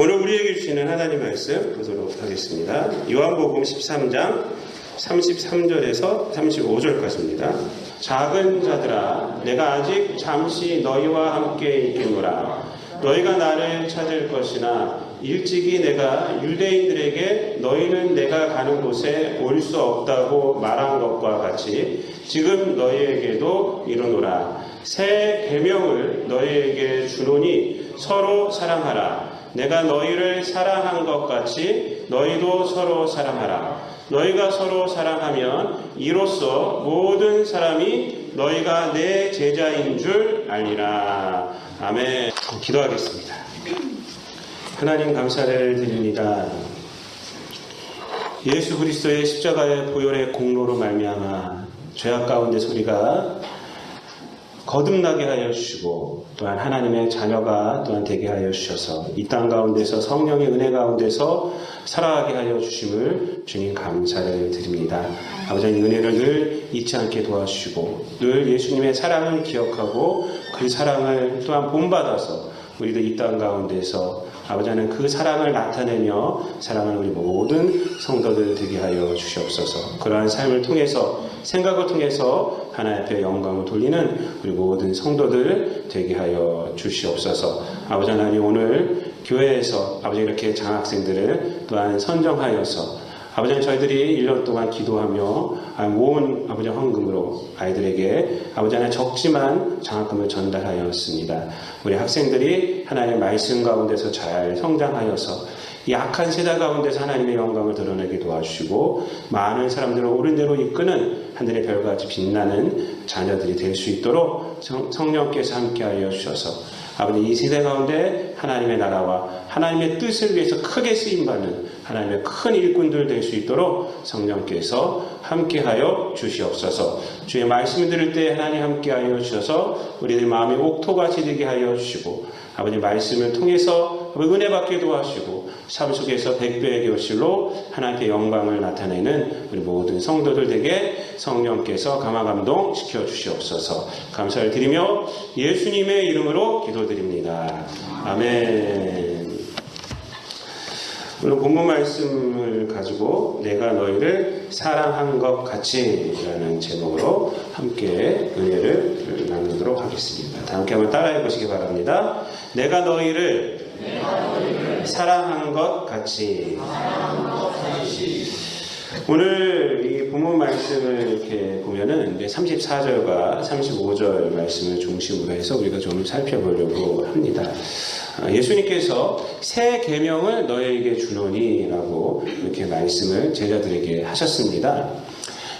오늘 우리에게 주시는 하나님 말씀 보도록 하겠습니다. 요한복음 13장 33절에서 35절까지입니다. 작은 자들아, 내가 아직 잠시 너희와 함께 있겠노라. 너희가 나를 찾을 것이나 일찍이 내가 유대인들에게 너희는 내가 가는 곳에 올 수 없다고 말한 것과 같이 지금 너희에게도 이르노라. 새 계명을 너희에게 주노니 서로 사랑하라. 내가 너희를 사랑한 것 같이 너희도 서로 사랑하라. 너희가 서로 사랑하면 이로써 모든 사람이 너희가 내 제자인 줄 알리라. 아멘. 기도하겠습니다. 하나님 감사를 드립니다. 예수 그리스도의 십자가의 보혈의 공로로 말미암아 죄악 가운데 우리가 거듭나게 하여 주시고 또한 하나님의 자녀가 또한 되게 하여 주셔서 이 땅 가운데서 성령의 은혜 가운데서 살아가게 하여 주심을 주님 감사를 드립니다. 아버지 은혜를 늘 잊지 않게 도와주시고 늘 예수님의 사랑을 기억하고 그 사랑을 또한 본받아서 우리도 이 땅 가운데서 아버지 하나님 그 사랑을 나타내며 사랑하는 우리 모든 성도들 되게 하여 주시옵소서. 그러한 삶을 통해서 생각을 통해서 하나님 앞에 영광을 돌리는 우리 모든 성도들 되게 하여 주시옵소서. 아버지 하나님 오늘 교회에서 아버지 이렇게 장학생들을 또한 선정하여서 아버지 저희들이 1년 동안 기도하며 모은 아버지 헌금으로 아이들에게 아버지 하나님 적지만 장학금을 전달하였습니다. 우리 학생들이 하나님의 말씀 가운데서 잘 성장하여서 이 악한 세대 가운데서 하나님의 영광을 드러내게 도와주시고 많은 사람들을 옳은 대로 이끄는 하늘의 별같이 빛나는 자녀들이 될 수 있도록 성령께서 함께하여 주셔서 아버지 이 세대 가운데 하나님의 나라와 하나님의 뜻을 위해서 크게 쓰임받는 하나님의 큰 일꾼들 될 수 있도록 성령께서 함께하여 주시옵소서. 주의 말씀 들을 때 하나님 함께하여 주셔서 우리들 마음이 옥토같이 되게 하여 주시고 아버지 말씀을 통해서 은혜 받게 도와주시고 삶 속에서 백배의 결실로 하나님의 영광을 나타내는 우리 모든 성도들에게 성령께서 감화감동 시켜주시옵소서. 감사를 드리며 예수님의 이름으로 기도드립니다. 아멘. 오늘 본문 말씀을 가지고 내가 너희를 사랑한 것 같이 라는 제목으로 함께 은혜를 나누도록 하겠습니다. 다 함께 한번 따라해 보시기 바랍니다. 내가 너희를 사랑한 것 같이. 오늘 이 본문 말씀을 이렇게 보면은 34절과 35절 말씀을 중심으로 해서 우리가 좀 살펴보려고 합니다. 예수님께서 새 계명을 너희에게 주노니라고 이렇게 말씀을 제자들에게 하셨습니다.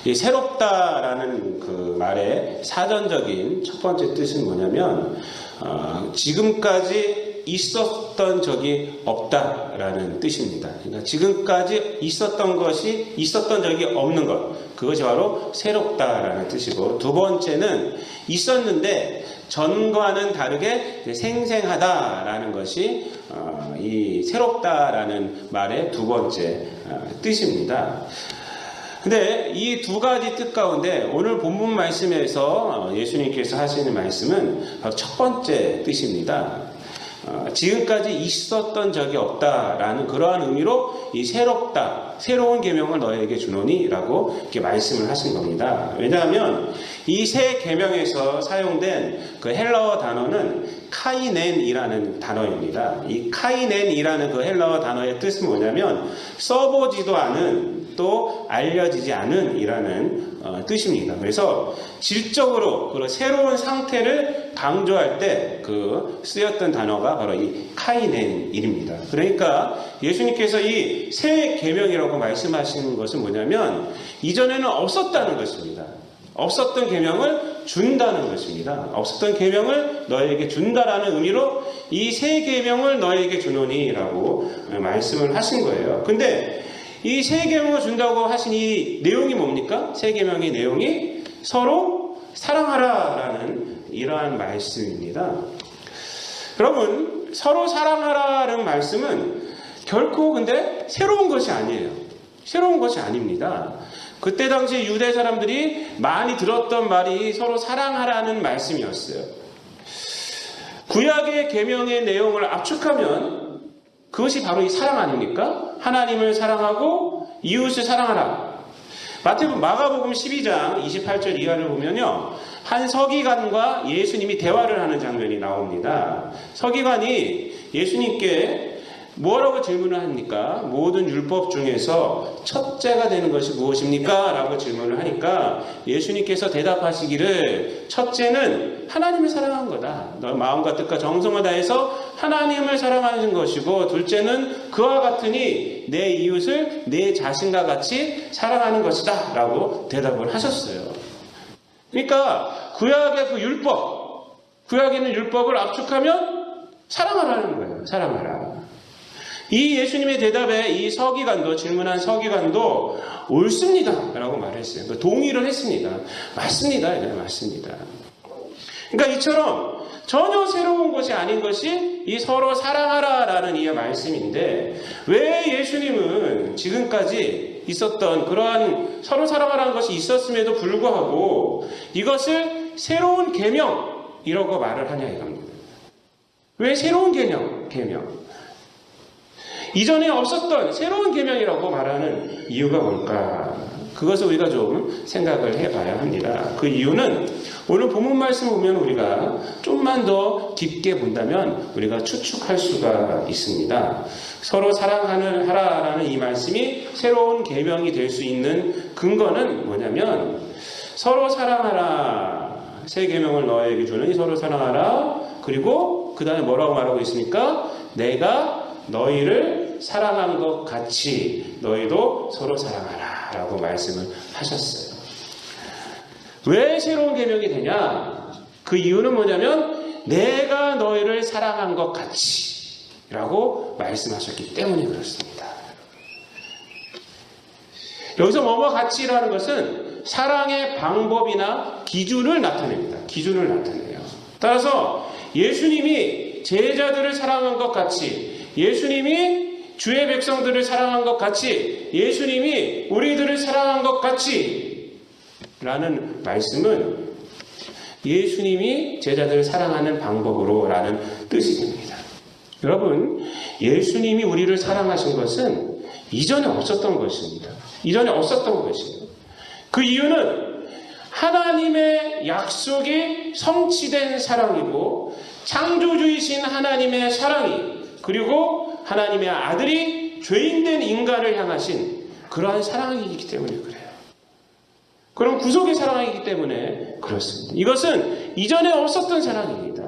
이 새롭다라는 그 말의 사전적인 첫 번째 뜻은 뭐냐면 지금까지 있었던 적이 없다라는 뜻입니다. 그러니까 지금까지 있었던 것이 있었던 적이 없는 것, 그것이 바로 새롭다라는 뜻이고, 두 번째는 있었는데 전과는 다르게 생생하다라는 것이 이 새롭다라는 말의 두 번째 뜻입니다. 근데 이 두 가지 뜻 가운데 오늘 본문 말씀에서 예수님께서 하시는 말씀은 바로 첫 번째 뜻입니다. 지금까지 있었던 적이 없다라는 그러한 의미로 이 새롭다, 새로운 계명을 너에게 주노니라고 이렇게 말씀을 하신 겁니다. 왜냐하면 이 새 계명에서 사용된 그 헬라어 단어는 카이넨이라는 단어입니다. 이 카이넨이라는 그 헬라어 단어의 뜻은 뭐냐면 써보지도 않은, 또 알려지지 않은 이라는 뜻입니다. 그래서 질적으로 그 새로운 상태를 강조할 때 그 쓰였던 단어가 바로 이 카이넨입니다. 그러니까 예수님께서 이 새 계명이라고 말씀하시는 것은 뭐냐면 이전에는 없었다는 것입니다. 없었던 계명을 준다는 것입니다. 없었던 계명을 너에게 준다라는 의미로 이 새 계명을 너에게 주노니라고 말씀을 하신 거예요. 근데 이 새 계명을 준다고 하신 이 내용이 뭡니까? 새 계명의 내용이 서로 사랑하라라는 이러한 말씀입니다. 여러분, 서로 사랑하라는 말씀은 결코 근데 새로운 것이 아니에요. 새로운 것이 아닙니다. 그때 당시 유대 사람들이 많이 들었던 말이 서로 사랑하라는 말씀이었어요. 구약의 계명의 내용을 압축하면 그 그것이 바로 이 사랑 아닙니까? 하나님을 사랑하고 이웃을 사랑하라. 마가복음 12장 28절 이하를 보면요, 한 서기관과 예수님이 대화를 하는 장면이 나옵니다. 서기관이 예수님께 뭐라고 질문을 합니까? 모든 율법 중에서 첫째가 되는 것이 무엇입니까? 라고 질문을 하니까 예수님께서 대답하시기를, 첫째는 하나님을 사랑하는 거다. 너 마음과 뜻과 정성을 다해서 하나님을 사랑하는 것이고, 둘째는 그와 같으니 내 이웃을 내 자신과 같이 사랑하는 것이다. 라고 대답을 하셨어요. 그러니까 구약의 그 율법, 구약에 있는 율법을 압축하면 사랑하라는 거예요. 사랑하라. 이 예수님의 대답에 이 서기관도, 질문한 서기관도 옳습니다 라고 말했어요. 동의를 했습니다. 맞습니다. 네, 맞습니다. 그러니까 이처럼 전혀 새로운 것이 아닌 것이 이 서로 사랑하라 라는 이 말씀인데, 왜 예수님은 지금까지 있었던 그러한 서로 사랑하라는 것이 있었음에도 불구하고 이것을 새로운 계명이라고 말을 하냐 이겁니다. 왜 새로운 계명? 이전에 없었던 새로운 계명이라고 말하는 이유가 뭘까? 그것을 우리가 좀 생각을 해봐야 합니다. 그 이유는 오늘 본문 말씀을 보면 우리가 좀만 더 깊게 본다면 우리가 추측할 수가 있습니다. 서로 사랑하라라는 이 말씀이 새로운 계명이 될 수 있는 근거는 뭐냐면, 서로 사랑하라, 새 계명을 너에게 주는 서로 사랑하라, 그리고 그 다음에 뭐라고 말하고 있습니까? 내가 너희를 사랑한 것 같이 너희도 서로 사랑하라 라고 말씀을 하셨어요. 왜 새로운 계명이 되냐? 그 이유는 뭐냐면 내가 너희를 사랑한 것 같이 라고 말씀하셨기 때문에 그렇습니다. 여기서 뭐뭐 같이라는 것은 사랑의 방법이나 기준을 나타냅니다. 기준을 나타내요. 따라서 예수님이 제자들을 사랑한 것 같이, 예수님이 주의 백성들을 사랑한 것 같이, 예수님이 우리들을 사랑한 것 같이 라는 말씀은 예수님이 제자들을 사랑하는 방법으로 라는 뜻이 됩니다. 여러분, 예수님이 우리를 사랑하신 것은 이전에 없었던 것입니다. 이전에 없었던 것이에요. 그 이유는 하나님의 약속이 성취된 사랑이고, 창조주이신 하나님의 사랑이, 그리고 하나님의 아들이 죄인된 인간을 향하신 그러한 사랑이기 때문에 그래요. 그런 구속의 사랑이기 때문에 그렇습니다. 이것은 이전에 없었던 사랑입니다.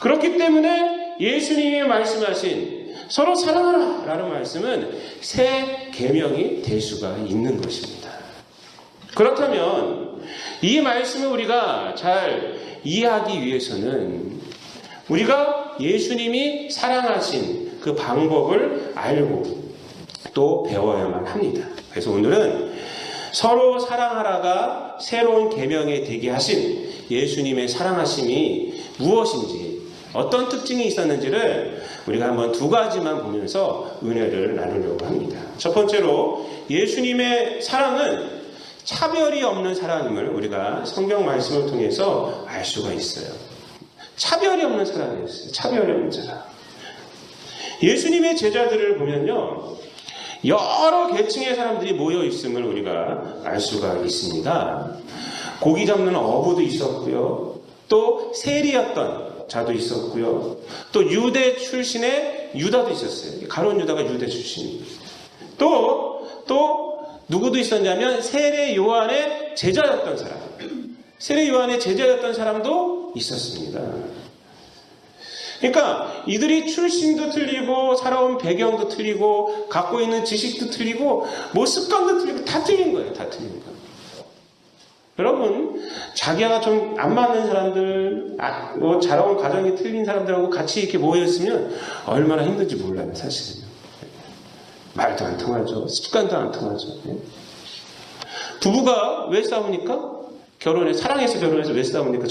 그렇기 때문에 예수님이 말씀하신 서로 사랑하라 라는 말씀은 새 계명이 될 수가 있는 것입니다. 그렇다면 이 말씀을 우리가 잘 이해하기 위해서는 우리가 예수님이 사랑하신 그 방법을 알고 또 배워야만 합니다. 그래서 오늘은 서로 사랑하라가 새로운 계명에 되게 하신 예수님의 사랑하심이 무엇인지, 어떤 특징이 있었는지를 우리가 한번 두 가지만 보면서 은혜를 나누려고 합니다. 첫 번째로 예수님의 사랑은 차별이 없는 사랑임을 우리가 성경 말씀을 통해서 알 수가 있어요. 차별이 없는 사랑이었어요. 차별이 없는 사랑. 예수님의 제자들을 보면요, 여러 계층의 사람들이 모여 있음을 우리가 알 수가 있습니다. 고기 잡는 어부도 있었고요, 또 세리였던 자도 있었고요, 또 유대 출신의 유다도 있었어요. 가룟 유다가 유대 출신입니다. 또 누구도 있었냐면 세례 요한의 제자였던 사람, 세례 요한의 제자였던 사람도 있었습니다. 그러니까 이들이 출신도 틀리고 살아온 배경도 틀리고 갖고 있는 지식도 틀리고 뭐 습관도 틀리고 다 틀린 거예요. 다 틀린 거예요. 여러분, 자기가 좀 안 맞는 사람들, 뭐 자라온 가정이 틀린 사람들하고 같이 이렇게 모여있으면 얼마나 힘든지 몰라요. 사실은요. 말도 안 통하죠. 습관도 안 통하죠. 부부가 왜 싸웁니까? 사랑해서 결혼해서 왜 싸웁니까?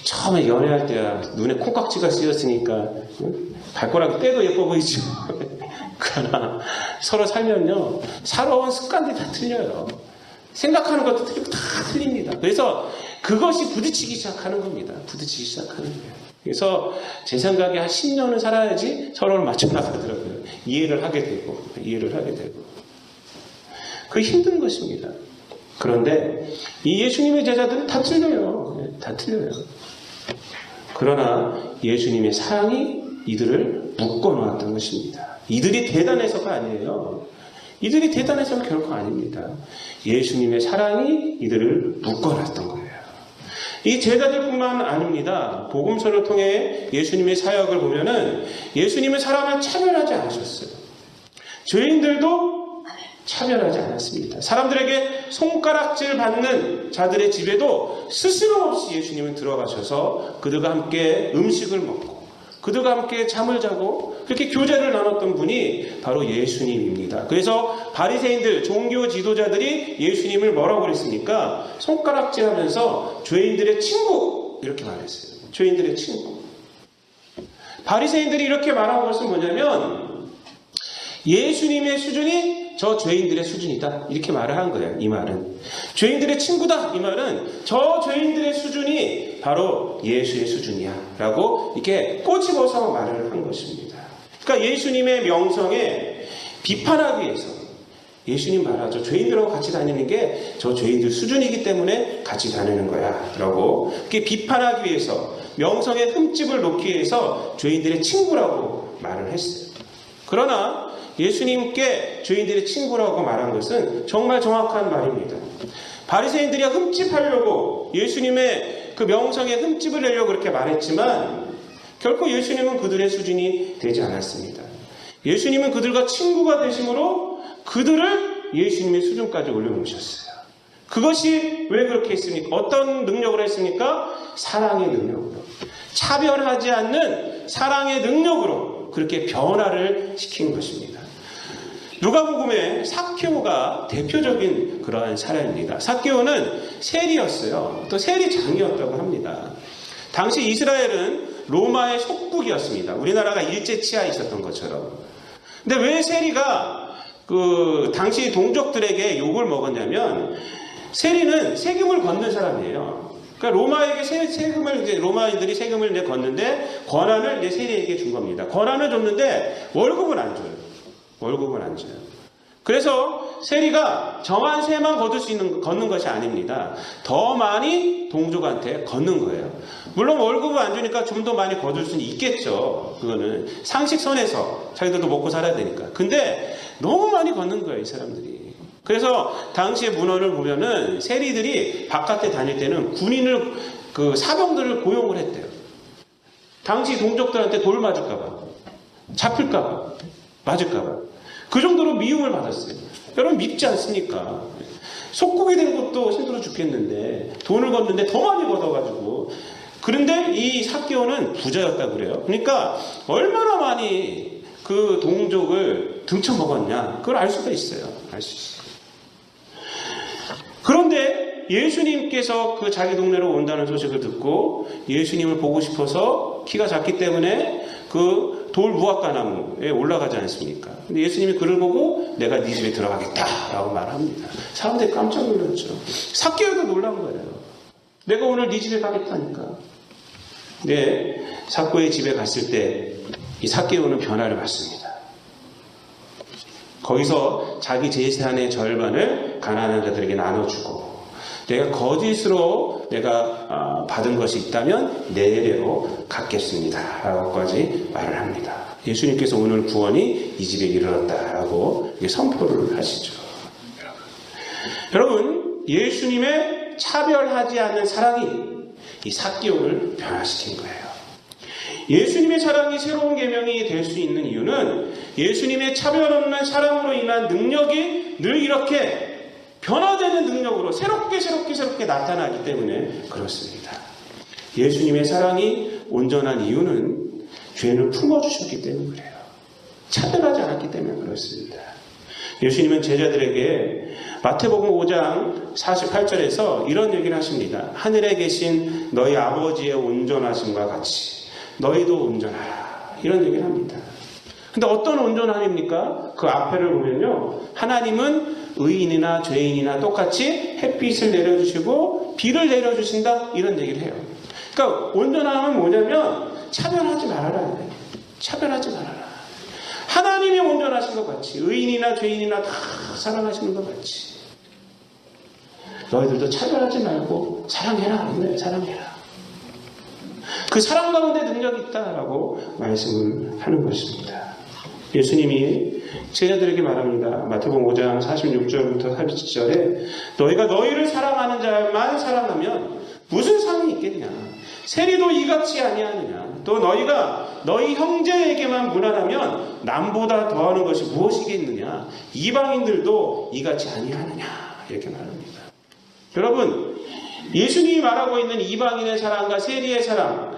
처음에 연애할 때야 눈에 콩깍지가 씌었으니까 발가락이 떼도 예뻐 보이죠. 그러나 서로 살면요, 살아온 습관들이 다 틀려요. 생각하는 것도 틀리고 다 틀립니다. 그래서 그것이 부딪히기 시작하는 겁니다. 부딪히기 시작하는 거예요. 그래서 제 생각에 한 10년은 살아야지 서로를 맞춰 나가더라고요. 이해를 하게 되고. 그 힘든 것입니다. 그런데 이 예수님의 제자들은 다 틀려요. 다 틀려요. 그러나 예수님의 사랑이 이들을 묶어놓았던 것입니다. 이들이 대단해서가 아니에요. 이들이 대단해서는 결코 아닙니다. 예수님의 사랑이 이들을 묶어놨던 거예요. 이 제자들뿐만 아닙니다. 복음서를 통해 예수님의 사역을 보면은 예수님은 사람을 차별하지 않으셨어요. 죄인들도 차별하지 않았습니다. 사람들에게 손가락질 받는 자들의 집에도 스스럼 없이 예수님은 들어가셔서 그들과 함께 음식을 먹고 그들과 함께 잠을 자고 그렇게 교제를 나눴던 분이 바로 예수님입니다. 그래서 바리새인들, 종교 지도자들이 예수님을 뭐라고 그랬습니까? 손가락질하면서 죄인들의 친구 이렇게 말했어요. 죄인들의 친구. 바리새인들이 이렇게 말한 것은 뭐냐면 예수님의 수준이 저 죄인들의 수준이다. 이렇게 말을 한 거예요. 이 말은. 죄인들의 친구다. 이 말은 저 죄인들의 수준이 바로 예수의 수준이야. 라고 이렇게 꼬집어서 말을 한 것입니다. 그러니까 예수님의 명성에 비판하기 위해서 예수님 말하죠. 죄인들하고 같이 다니는 게 저 죄인들 수준이기 때문에 같이 다니는 거야. 라고 이렇게 비판하기 위해서 명성에 흠집을 놓기 위해서 죄인들의 친구라고 말을 했어요. 그러나 예수님께 죄인들의 친구라고 말한 것은 정말 정확한 말입니다. 바리새인들이 흠집하려고 예수님의 그 명성에 흠집을 내려고 그렇게 말했지만 결코 예수님은 그들의 수준이 되지 않았습니다. 예수님은 그들과 친구가 되심으로 그들을 예수님의 수준까지 올려놓으셨어요. 그것이 왜 그렇게 했습니까? 어떤 능력으로 했습니까? 사랑의 능력으로. 차별하지 않는 사랑의 능력으로 그렇게 변화를 시킨 것입니다. 누가복음에 삭개오가 대표적인 그러한 사례입니다. 삭개오는 세리였어요. 또 세리장이었다고 합니다. 당시 이스라엘은 로마의 속국이었습니다. 우리나라가 일제 치하에 있었던 것처럼. 근데 왜 세리가 당시 동족들에게 욕을 먹었냐면 세리는 세금을 걷는 사람이에요. 그러니까 로마에게 로마인들이 세금을 걷는데 권한을 이제 세리에게 준 겁니다. 권한을 줬는데 월급은 안 줘요. 그래서 세리가 정한 세만 걷는 것이 아닙니다. 더 많이 동족한테 걷는 거예요. 물론 월급을 안 주니까 좀 더 많이 거둘 수는 있겠죠. 그거는 상식선에서 자기들도 먹고 살아야 되니까. 근데 너무 많이 걷는 거예요, 이 사람들이. 그래서 당시의 문헌을 보면은 세리들이 바깥에 다닐 때는 군인을 사병들을 고용을 했대요. 당시 동족들한테 돌 맞을까봐, 잡힐까봐, 맞을까봐. 그 정도로 미움을 받았어요. 여러분 밉지 않습니까? 속국이 되는 것도 힘들어 죽겠는데 돈을 걷는데 더 많이 걷어가지고. 그런데 이 삭개오는 부자였다고 그래요. 그러니까 얼마나 많이 그 동족을 등쳐먹었냐 그걸 알 수가 있어요. 알 수 있어요. 그런데 예수님께서 그 자기 동네로 온다는 소식을 듣고 예수님을 보고 싶어서 키가 작기 때문에 그 돌 무화과나무에 올라가지 않습니까? 근데 예수님이 그를 보고 내가 네 집에 들어가겠다라고 말합니다. 사람들이 깜짝 놀랐죠. 삭개오도 놀란 거예요. 내가 오늘 네 집에 가겠다니까. 근데 삭개오의 집에 갔을 때 이 삭개오는 변화를 받습니다. 거기서 자기 재산의 절반을 가난한 자들에게 나눠주고 내가 거짓으로 내가 받은 것이 있다면 내대로 갚겠습니다 라고까지 말을 합니다. 예수님께서 오늘 구원이 이 집에 이르렀다라고 선포를 하시죠. 여러분 예수님의 차별하지 않는 사랑이 이 삭개오를 변화시킨 거예요. 예수님의 사랑이 새로운 계명이 될 수 있는 이유는 예수님의 차별 없는 사랑으로 인한 능력이 늘 이렇게 변화되는 능력으로 새롭게 나타나기 때문에 그렇습니다. 예수님의 사랑이 온전한 이유는 죄를 품어주셨기 때문에 그래요. 차별하지 않았기 때문에 그렇습니다. 예수님은 제자들에게 마태복음 5장 48절에서 이런 얘기를 하십니다. 하늘에 계신 너희 아버지의 온전하심과 같이 너희도 온전하라. 이런 얘기를 합니다. 근데 어떤 온전함입니까? 그 앞에를 보면요. 하나님은 의인이나 죄인이나 똑같이 햇빛을 내려주시고 비를 내려주신다. 이런 얘기를 해요. 그러니까 온전함은 뭐냐면 차별하지 말아라. 차별하지 말아라. 하나님이 온전하신 것 같이 의인이나 죄인이나 다 사랑하시는 것 같이 너희들도 차별하지 말고 사랑해라. 사랑해라. 그 사랑 가운데 능력이 있다라고 말씀을 하는 것입니다. 예수님이 제자들에게 말합니다. 마태복음 5장 46절부터 47절에 너희가 너희를 사랑하는 자만 사랑하면 무슨 상이 있겠냐. 세리도 이같이 아니하느냐. 또 너희가 너희 형제에게만 무난하면 남보다 더하는 것이 무엇이겠느냐. 이방인들도 이같이 아니하느냐. 이렇게 말합니다. 여러분, 예수님이 말하고 있는 이방인의 사랑과 세리의 사랑,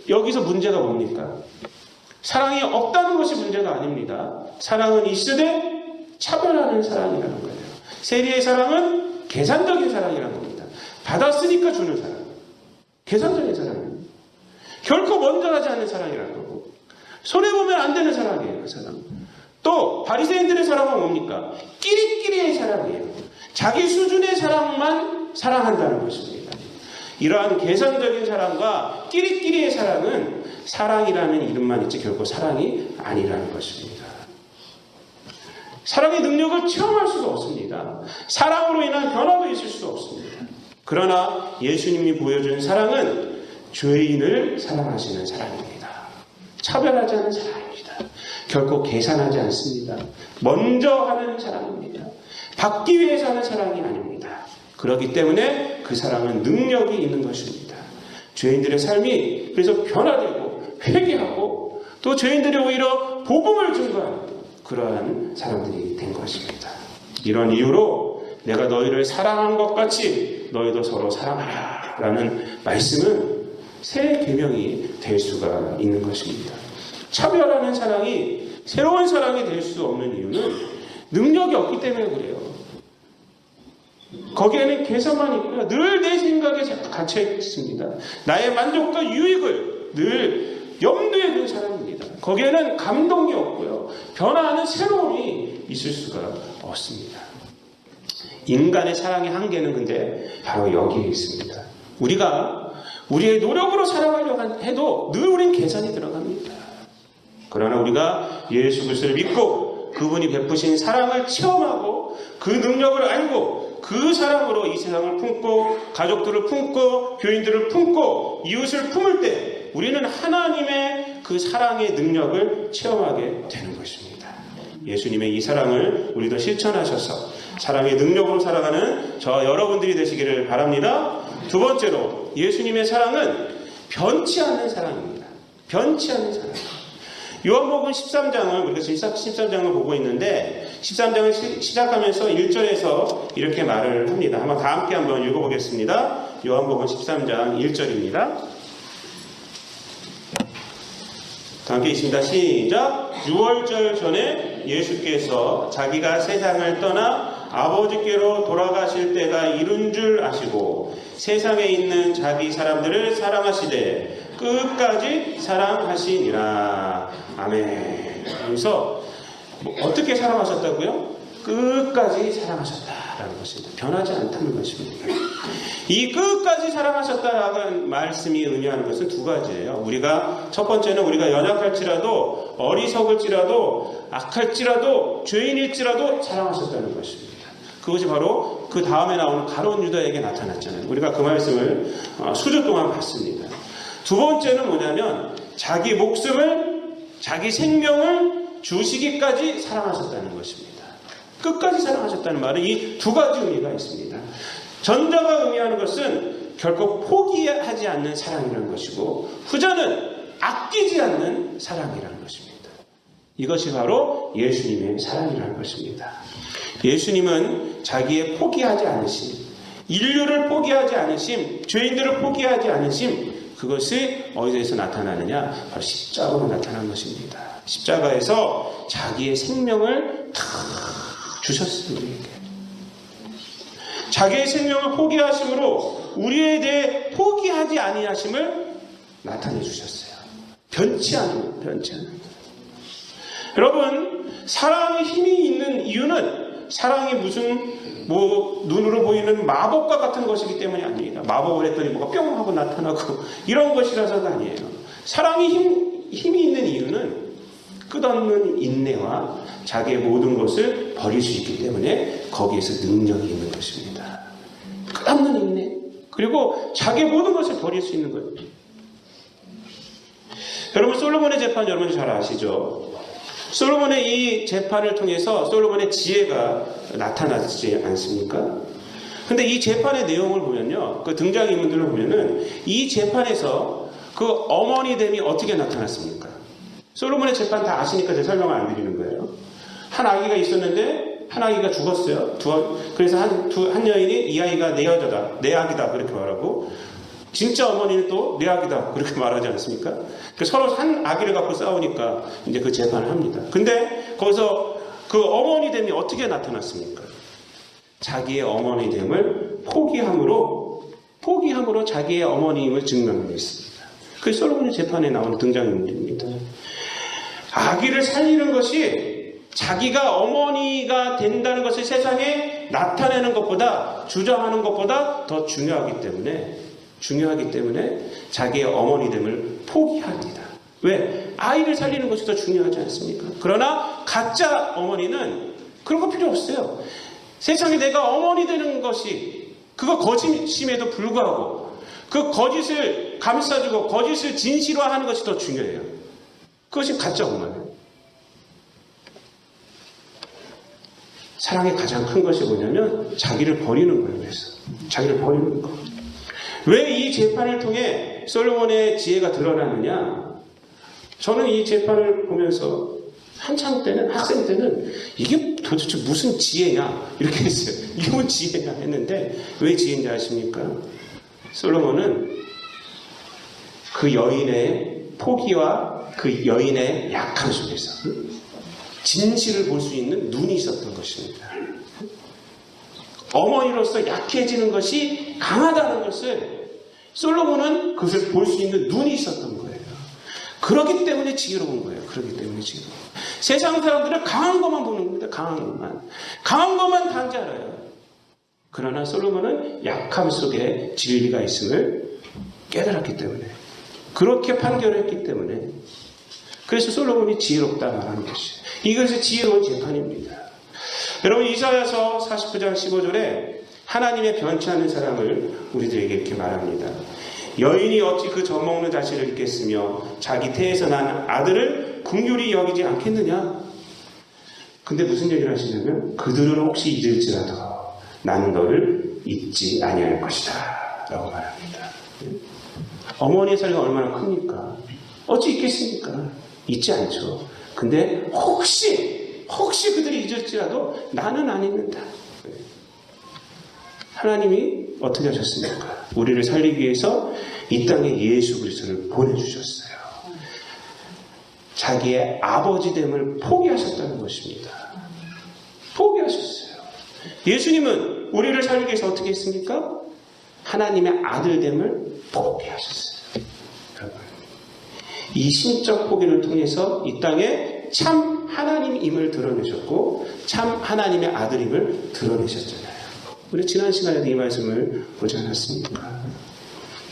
여기서 문제가 뭡니까? 사랑이 없다는 것이 문제가 아닙니다. 사랑은 있으되 차별하는 사랑이라는 거예요. 세리의 사랑은 계산적인 사랑이라는 겁니다. 받았으니까 주는 사랑. 계산적인 사랑입니다. 결코 먼저 하지 않는 사랑이라는 거고, 손해보면 안 되는 사랑이에요. 그 사랑. 또 바리새인들의 사랑은 뭡니까? 끼리끼리의 사랑이에요. 자기 수준의 사랑만 사랑한다는 것입니다. 이러한 계산적인 사랑과 끼리끼리의 사랑은 사랑이라는 이름만 있지 결코 사랑이 아니라는 것입니다. 사랑의 능력을 체험할 수가 없습니다. 사랑으로 인한 변화도 있을 수가 없습니다. 그러나 예수님이 보여준 사랑은 죄인을 사랑하시는 사랑입니다. 차별하지 않는 사랑입니다. 결코 계산하지 않습니다. 먼저 하는 사랑입니다. 받기 위해서 하는 사랑이 아닙니다. 그렇기 때문에 그 사랑은 능력이 있는 것입니다. 죄인들의 삶이 그래서 변화되고 회개하고 또 죄인들이 오히려 복음을 증거하는 그러한 사람들이 된 것입니다. 이런 이유로 내가 너희를 사랑한 것 같이 너희도 서로 사랑하라 라는 말씀은 새 계명이 될 수가 있는 것입니다. 차별하는 사랑이 새로운 사랑이 될 수 없는 이유는 능력이 없기 때문에 그래요. 거기에는 계산만 있고요. 늘 내 생각에 갇혀 있습니다. 나의 만족과 유익을 늘 염두에 둔 사람입니다. 거기에는 감동이 없고요. 변화하는 새로움이 있을 수가 없습니다. 인간의 사랑의 한계는 근데 바로 여기에 있습니다. 우리가 우리의 노력으로 사랑하려고 해도 늘 우린 계산이 들어갑니다. 그러나 우리가 예수 그리스도를 믿고 그분이 베푸신 사랑을 체험하고 그 능력을 알고 그 사랑으로 이 세상을 품고 가족들을 품고 교인들을 품고 이웃을 품을 때 우리는 하나님의 그 사랑의 능력을 체험하게 되는 것입니다. 예수님의 이 사랑을 우리도 실천하셔서 사랑의 능력으로 살아가는 저 여러분들이 되시기를 바랍니다. 두 번째로 예수님의 사랑은 변치 않는 사랑입니다. 변치 않는 사랑. 요한복음 13장을 우리가 지금 13장을 보고 있는데 13장을 시작하면서 1절에서 이렇게 말을 합니다. 한번 다 함께 한번 읽어보겠습니다. 요한복음 13장 1절입니다. 다 함께 있습니다. 시작. 6월절 전에 예수께서 자기가 세상을 떠나 아버지께로 돌아가실 때가 이른 줄 아시고 세상에 있는 자기 사람들을 사랑하시되 끝까지 사랑하시니라. 아멘. 그래서 어떻게 사랑하셨다고요? 끝까지 사랑하셨다라는 것입니다. 변하지 않다는 것입니다. 이 끝까지 사랑하셨다라는 말씀이 의미하는 것은 두 가지예요. 우리가 첫 번째는 우리가 연약할지라도 어리석을지라도 악할지라도 죄인일지라도 사랑하셨다는 것입니다. 그것이 바로 그 다음에 나오는 가룟 유다에게 나타났잖아요. 우리가 그 말씀을 수주 동안 봤습니다. 두 번째는 뭐냐면 자기 목숨을 자기 생명을 주시기까지 사랑하셨다는 것입니다. 끝까지 사랑하셨다는 말은 이 두 가지 의미가 있습니다. 전자가 의미하는 것은 결코 포기하지 않는 사랑이라는 것이고 후자는 아끼지 않는 사랑이라는 것입니다. 이것이 바로 예수님의 사랑이라는 것입니다. 예수님은 자기의 포기하지 않으심, 인류를 포기하지 않으심, 죄인들을 포기하지 않으심, 그것이 어디서 나타나느냐? 바로 십자가로 나타난 것입니다. 십자가에서 자기의 생명을 다 주셨습니다. 우리에게. 자기의 생명을 포기하심으로 우리에 대해 포기하지 아니하심을 나타내 주셨어요. 변치 않는. 여러분, 사랑의 힘이 있는 이유는 사랑이 무슨 눈으로 보이는 마법과 같은 것이기 때문이 아닙니다. 마법을 했더니 뭐가 뿅 하고 나타나고 이런 것이라서가 아니에요. 사랑이 힘이 있는 이유는 끝없는 인내와 자기의 모든 것을 버릴 수 있기 때문에 거기에서 능력이 있는 것입니다. 끝없는 인내, 그리고 자기의 모든 것을 버릴 수 있는 거예요. 여러분, 솔로몬의 재판 여러분 잘 아시죠? 솔로몬의 이 재판을 통해서 솔로몬의 지혜가 나타나지 않습니까? 근데 이 재판의 내용을 보면요, 그 등장인물들을 보면은 이 재판에서 그 어머니됨이 어떻게 나타났습니까? 솔로몬의 재판 다 아시니까 제가 설명을 안 드리는 거예요. 한 아기가 있었는데 한 아기가 죽었어요. 그래서 한 여인이 이 아이가 내 여자다, 내 아기다 그렇게 말하고, 진짜 어머니는 또 내 아기다 그렇게 말하지 않습니까? 서로 한 아기를 갖고 싸우니까 이제 그 재판을 합니다. 근데 거기서 그 어머니됨이 어떻게 나타났습니까? 자기의 어머니됨을 포기함으로 자기의 어머니임을 증명했습니다. 그게 솔로몬의 재판에 나오는 등장인물입니다. 아기를 살리는 것이 자기가 어머니가 된다는 것을 세상에 나타내는 것보다, 주장하는 것보다 더 중요하기 때문에 자기의 어머니됨을 포기합니다. 왜? 아이를 살리는 것이 더 중요하지 않습니까? 그러나 가짜 어머니는 그런 거 필요 없어요. 세상에 내가 어머니 되는 것이, 그거 거짓임에도 불구하고 그 거짓을 감싸주고 거짓을 진실화하는 것이 더 중요해요. 그것이 가짜 엄마예요. 사랑의 가장 큰 것이 뭐냐면 자기를 버리는 거예요. 그래서 자기를 버리는 거. 왜 이 재판을 통해 솔로몬의 지혜가 드러나느냐? 저는 이 재판을 보면서 한창 때는, 학생 때는 이게 도대체 무슨 지혜냐 이렇게 했어요. 이게 뭔 지혜냐 했는데, 왜 지혜인지 아십니까? 솔로몬은 그 여인의 포기와 그 여인의 약함 속에서 진실을 볼 수 있는 눈이 있었던 것입니다. 어머니로서 약해지는 것이 강하다는 것을 솔로몬은 그것을 볼 수 있는 눈이 있었던 거예요. 그렇기 때문에 지혜로운 거예요. 세상 사람들은 강한 것만 보는 겁니다. 강한 것만 단지 알아요. 그러나 솔로몬은 약함 속에 진리가 있음을 깨달았기 때문에, 그렇게 판결했기 때문에, 그래서 솔로몬이 지혜롭다 말하는 것이에요. 이것이 지혜로운 재판입니다. 여러분, 이사야서 49장 15절에 하나님의 변치 않는 사랑을 우리들에게 이렇게 말합니다. 여인이 어찌 그 젖먹는 자식을 잊겠으며 자기 태에서 난 아들을 긍휼히 여기지 않겠느냐? 근데 무슨 얘기를 하시냐면, 그들은 혹시 잊을지라도 나는 너를 잊지 아니할 것이다 라고 말합니다. 어머니의 사랑이 얼마나 큽니까? 어찌 잊겠습니까? 잊지 않죠. 근데 혹시 그들이 잊을지라도 나는 안 잊는다. 하나님이 어떻게 하셨습니까? 우리를 살리기 위해서 이 땅에 예수 그리스도를 보내주셨어요. 자기의 아버지됨을 포기하셨다는 것입니다. 포기하셨어요. 예수님은 우리를 살리기 위해서 어떻게 했습니까? 하나님의 아들됨을 포기하셨어요. 이 신적 포기를 통해서 이 땅에 참 하나님임을 드러내셨고 참 하나님의 아들임을 드러내셨잖아요. 우리 지난 시간에도 이 말씀을 보지 않았습니까?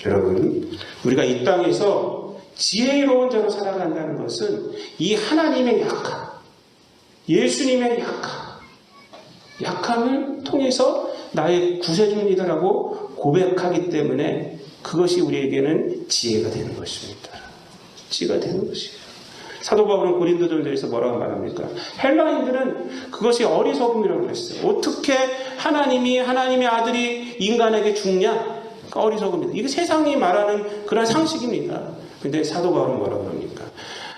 여러분, 우리가 이 땅에서 지혜로운 자로 살아간다는 것은 이 하나님의 약함, 예수님의 약함을 통해서 나의 구세주입니다라고 고백하기 때문에 그것이 우리에게는 지혜가 되는 것입니다. 지혜가 되는 것이에요. 사도 바울은 고린도전서에서 뭐라고 말합니까? 헬라인들은 그것이 어리석음이라고 그랬어요. 어떻게 하나님의 아들이 인간에게 죽냐? 어리석음이다. 이게 세상이 말하는 그런 상식입니다. 근데 사도 바울은 뭐라고 합니까?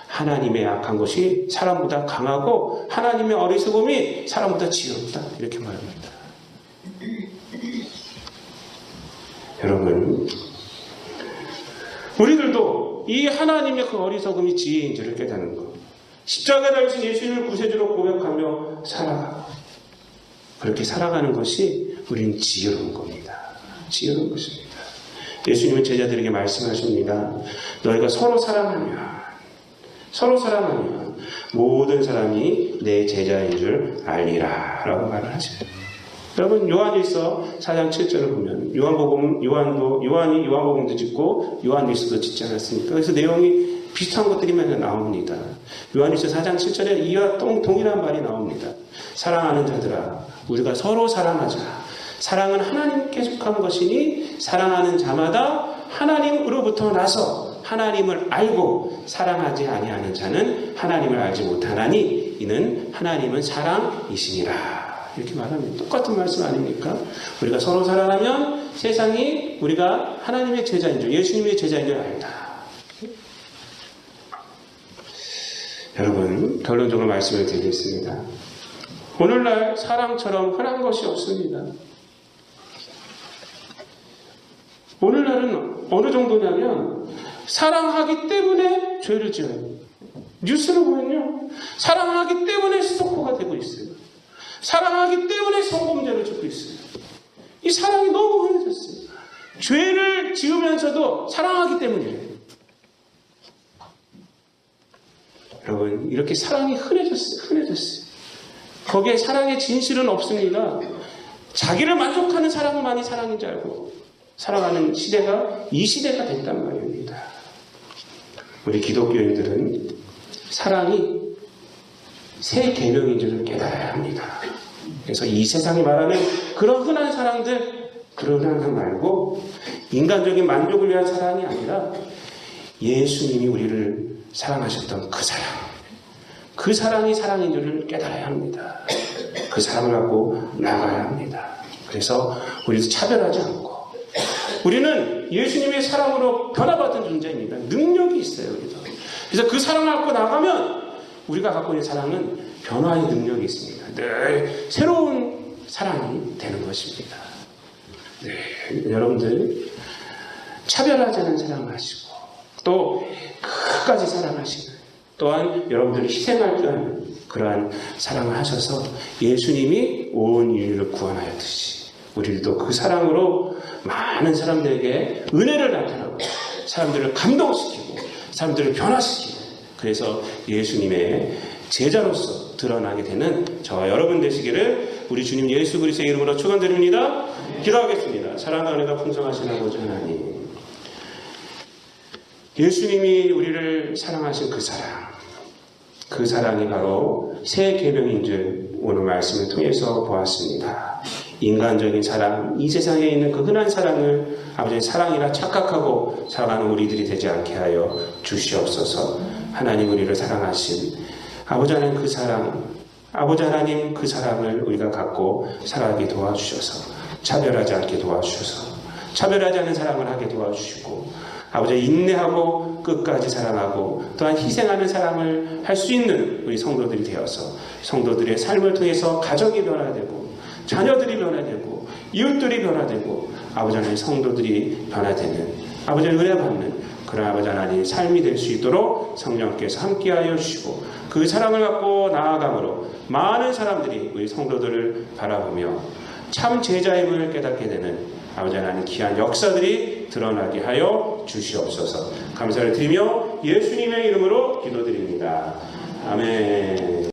하나님의 약한 것이 사람보다 강하고 하나님의 어리석음이 사람보다 지혜롭다. 이렇게 말합니다. 여러분, 우리들도 이 하나님의 그 어리석음이 지혜인지를 깨닫는 것, 십자가에 달리신 예수님을 구세주로 고백하며 살아가고, 그렇게 살아가는 것이 우리는 지혜로운 겁니다. 지혜로운 것입니다. 예수님은 제자들에게 말씀하십니다. 너희가 서로 사랑하면 서로 사랑하면 모든 사람이 내 제자인 줄 알리라 라고 말을 하세요. 여러분, 요한일서 4장 7절을 보면 요한이 요한복음도 짓고 요한일서도 짓지 않았습니까? 그래서 내용이 비슷한 것들이 맨날 나옵니다. 요한일서 4장 7절에 이와 동일한 말이 나옵니다. 사랑하는 자들아, 우리가 서로 사랑하자. 사랑은 하나님께 속한 것이니 사랑하는 자마다 하나님으로부터 나서 하나님을 알고 사랑하지 아니하는 자는 하나님을 알지 못하나니 이는 하나님은 사랑이시니라. 이렇게 말합니다. 똑같은 말씀 아닙니까? 우리가 서로 사랑하면 세상이 우리가 하나님의 제자인 줄, 예수님의 제자인 줄 알다. 여러분, 결론적으로 말씀을 드리겠습니다. 오늘날 사랑처럼 흔한 것이 없습니다. 오늘날은 어느 정도냐면 사랑하기 때문에 죄를 지어요. 뉴스를 보면요, 사랑하기 때문에 스토커가 되고 있어요. 사랑하기 때문에 성범죄를 짓고 있어요. 이 사랑이 너무 흔해졌어요. 죄를 지으면서도 사랑하기 때문이에요. 여러분, 이렇게 사랑이 흔해졌어요. 거기에 사랑의 진실은 없습니다. 자기를 만족하는 사랑만이 사랑인 줄 알고 살아가는 시대가 이 시대가 됐단 말입니다. 우리 기독교인들은 사랑이 새 계명인 줄을 깨달아야 합니다. 그래서 이 세상이 말하는 그런 흔한 사랑들, 그런 사랑 말고 인간적인 만족을 위한 사랑이 아니라 예수님이 우리를 사랑하셨던 그 사랑이 사랑인 줄을 깨달아야 합니다. 그 사랑을 갖고 나가야 합니다. 그래서 우리도 차별하지 않고 우리는 예수님의 사랑으로 변화받은 존재입니다. 능력이 있어요. 우리도. 그래서 그 사랑을 갖고 나가면 우리가 갖고 있는 사랑은 변화의 능력이 있습니다. 늘 새로운 사랑이 되는 것입니다. 네, 여러분들 차별하지 않은 사랑을 하시고 또 끝까지 사랑하시는, 또한 여러분들이 희생할 줄 아는 그러한 사랑을 하셔서 예수님이 온 인류를 구원하였듯이 우리도 그 사랑으로 많은 사람들에게 은혜를 나타나고 사람들을 감동시키고 사람들을 변화시키고, 그래서 예수님의 제자로서 드러나게 되는 저와 여러분 되시기를 우리 주님 예수 그리스도의 이름으로 축원드립니다. 기도하겠습니다. 사랑과 은혜가 풍성하신 아버지 하나님, 예수님이 우리를 사랑하신 그 사랑이 바로 새 계명인 줄 오늘 말씀을 통해서 보았습니다. 인간적인 사랑, 이 세상에 있는 그 흔한 사랑을 아버지의 사랑이라 착각하고 살아가는 우리들이 되지 않게 하여 주시옵소서. 하나님 우리를 사랑하신 아버지 하나님 그 사랑, 아버지 하나님 그 사랑을 우리가 갖고 살아가게 도와주셔서 차별하지 않게 도와주셔서 차별하지 않은 사랑을 하게 도와주시고 아버지 인내하고 끝까지 사랑하고 또한 희생하는 사랑을 할 수 있는 우리 성도들이 되어서 성도들의 삶을 통해서 가정이 변화되고 자녀들이 변화되고 이웃들이 변화되고 아버지 하나님 성도들이 변화되는 아버지 은혜 받는 그런 아버지 하나님의 삶이 될 수 있도록 성령께서 함께하여 주시고 그 사랑을 갖고 나아감으로 많은 사람들이 우리 성도들을 바라보며 참 제자임을 깨닫게 되는 아버지 하나님 귀한 역사들이 드러나게 하여 주시옵소서. 감사를 드리며 예수님의 이름으로 기도드립니다. 아멘.